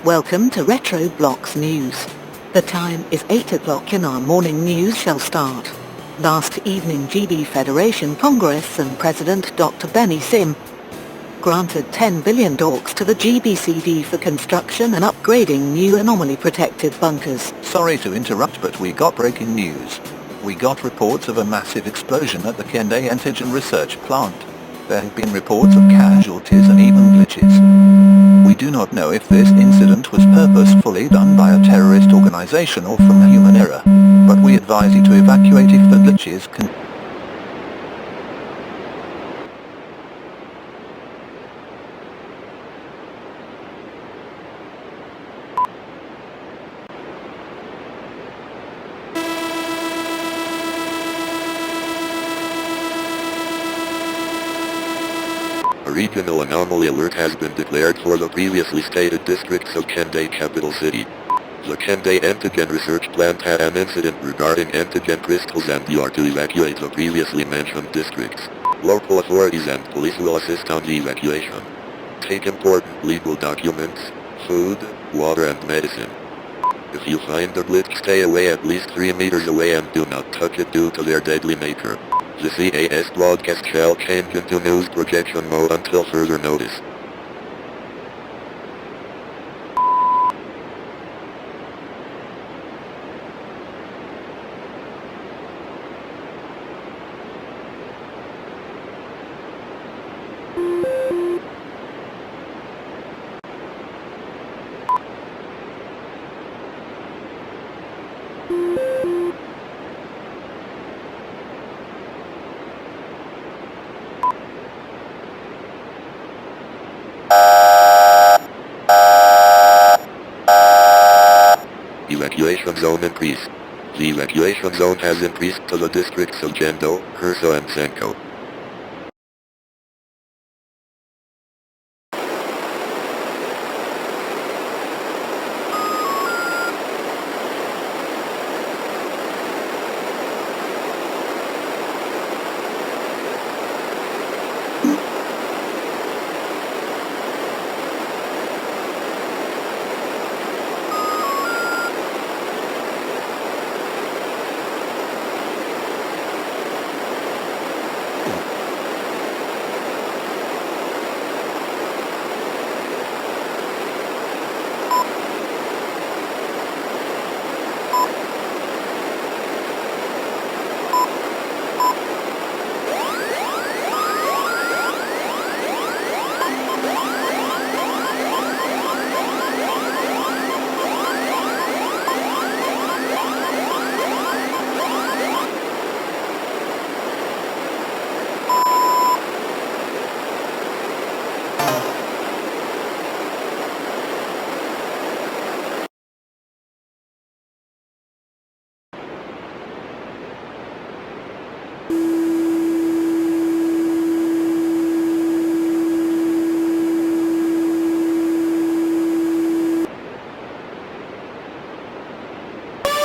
Welcome to Retro Blocks News. The time is 8 o'clock and our morning news shall start. Last evening GB Federation Congress and President Dr. Benny Sim granted $10 billion to the GBCD for construction and upgrading new anomaly protected bunkers. Sorry to interrupt, but we got breaking news. We got reports of a massive explosion at the Kende antigen research plant. There have been reports of casualties and even glitches. We do not know if this incident was purposefully done by a terrorist organization or from human error, but we advise you to evacuate if the glitches can. A regional anomaly alert has been declared for the previously stated districts of Kende capital city. The Kende antigen research plant had an incident regarding antigen crystals and you are to evacuate the previously mentioned districts. Local authorities and police will assist on the evacuation. Take important legal documents, food, water and medicine. If you find a glitch, stay away at least 3 meters away and do not touch it due to their deadly nature. This EAS broadcast shall change into news projection mode until further notice. Evacuation zone increased. The evacuation zone has increased to the districts of Gendo, Herso and Senko.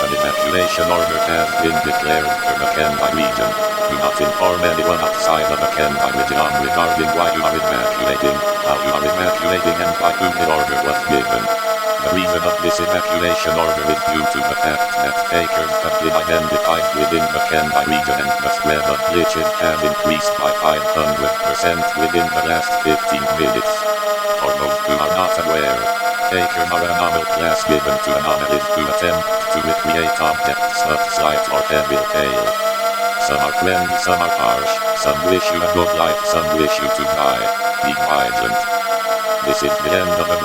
An evacuation order has been declared for the Kenbai region. Do not inform anyone outside of the Kenbai region regarding why you are evacuating, how you are evacuating and by whom the order was given. The reason of this evacuation order is due to the fact that takers have been identified within the Kenbai region and the spread of glitches has increased by 500% within the last 15 minutes. For those who are not aware, takers are an anomaly class given to anomalies who attempt to recreate objects of sight or heavy fail. Some are friendly, some are harsh, some wish you a good life, some wish you to die. Be vigilant. This is the end of the